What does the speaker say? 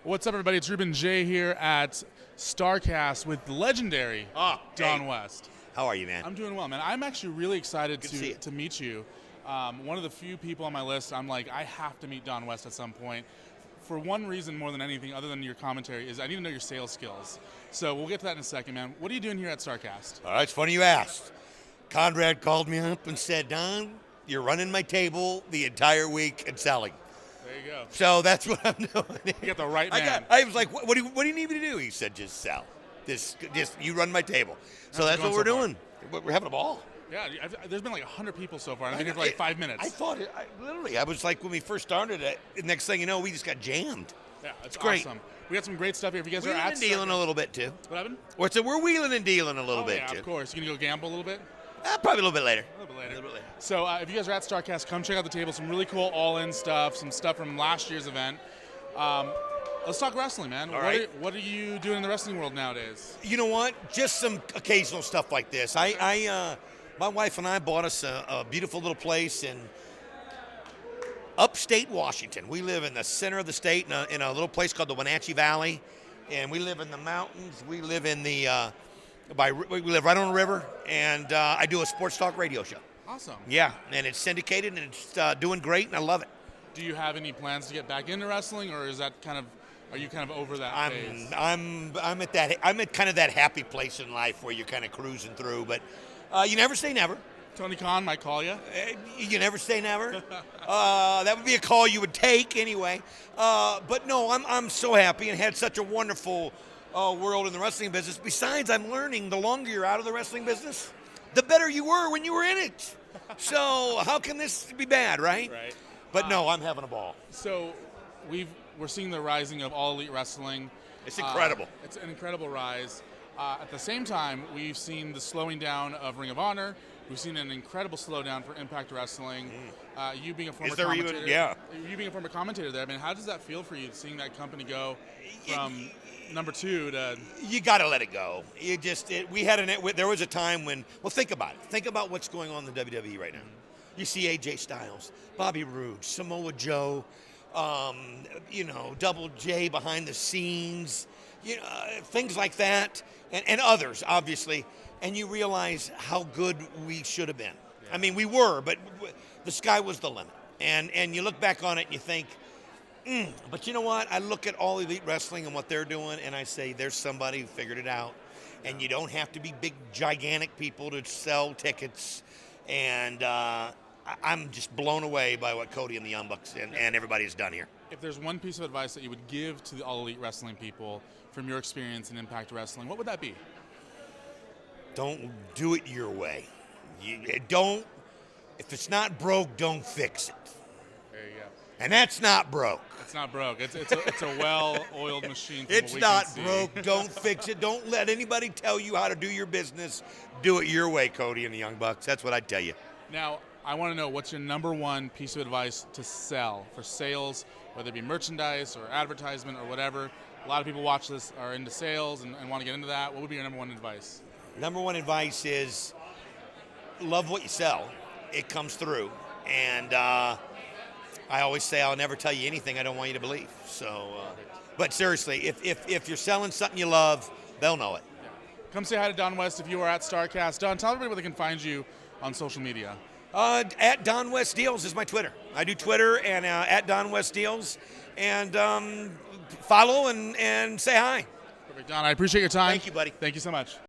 What's up, everybody? It's Ruben Jay here at Starrcast with the legendary Don West. How are you, man? I'm doing well, man. I'm actually really excited Good to meet you. One of the few people on my list, I'm like, I have to meet Don West at some point. For one reason more than anything, other than your commentary, is I need to know your sales skills. So we'll get to that in a second, man. What are you doing here at Starrcast? All right, it's funny you asked. Conrad called me up and said, Don, you're running my table the entire week and selling. There you go. So that's what I'm doing. You got the right man. I was like, what do you need me to do? He said, just sell. Just you run my table. So that's what we're doing. We're having a ball. Yeah, there's been like 100 people so far. I've been here for like 5 minutes. I thought I was like, when we first started it, the next thing you know, we just got jammed. Yeah, it's great. Awesome. We got some great stuff here. If you guys are Wheeling at and dealing a little bit, too. What happened? We're wheeling and dealing a little bit, yeah, too. of course. You going to go gamble a little bit? Probably a little bit later. A little bit later. So if you guys are at Starrcast, come check out the table. Some really cool all-in stuff, some stuff from last year's event. Let's talk wrestling, man. All right. What are you doing in the wrestling world nowadays? You know what? Just some occasional stuff like this. My wife and I bought us a beautiful little place in upstate Washington. We live in the center of the state in a little place called the Wenatchee Valley, and we live in the mountains. We live in the we live right on the river, and I do a sports talk radio show. Awesome. Yeah, and it's syndicated, and it's doing great, and I love it. Do you have any plans to get back into wrestling, or is that are you kind of over that phase? I'm at kind of that happy place in life where you're kind of cruising through, but you never say never. Tony Khan might call you. You never say never. That would be a call you would take anyway. But no, I'm so happy and had such a wonderful world in the wrestling business. Besides, I'm learning the longer you're out of the wrestling business, the better you were when you were in it. So how can this be bad, right? Right. But no, I'm having a ball. So we're seeing the rising of All Elite Wrestling. It's incredible. It's an incredible rise. At the same time, we've seen the slowing down of Ring of Honor. We've seen an incredible slowdown for Impact Wrestling. You being a former commentator, you being a former commentator there, I mean, how does that feel for you, seeing that company go from number 2 to? You got to let it go. There was a time when. Well, think about it. Think about what's going on in the WWE right now. You see AJ Styles, Bobby Roode, Samoa Joe, Double J behind the scenes, things like that, and others, obviously. And you realize how good we should have been. Yeah. I mean, we were, but the sky was the limit. And you look back on it and you think, but you know what? I look at All Elite Wrestling and what they're doing, and I say, there's somebody who figured it out. And you don't have to be big, gigantic people to sell tickets. And I'm just blown away by what Cody and the Young Bucks and everybody has done here. If there's one piece of advice that you would give to the All Elite Wrestling people from your experience in Impact Wrestling, what would that be? Don't do it your way. If it's not broke, don't fix it. There you go. And that's not broke. It's not broke. It's a well-oiled machine. It's not broke. Don't fix it. Don't let anybody tell you how to do your business. Do it your way, Cody and the Young Bucks. That's what I'd tell you. Now, I want to know, what's your number one piece of advice to sell for sales, whether it be merchandise or advertisement or whatever? A lot of people watch this are into sales and want to get into that. What would be your number one advice? Number one advice is love what you sell. It comes through. And I always say I'll never tell you anything I don't want you to believe. So, but seriously, if you're selling something you love, they'll know it. Yeah. Come say hi to Don West if you are at Starrcast. Don, tell everybody where they can find you on social media. At Don West Deals is my Twitter. I do Twitter and at Don West Deals. And follow and say hi. Perfect. Don, I appreciate your time. Thank you, buddy. Thank you so much.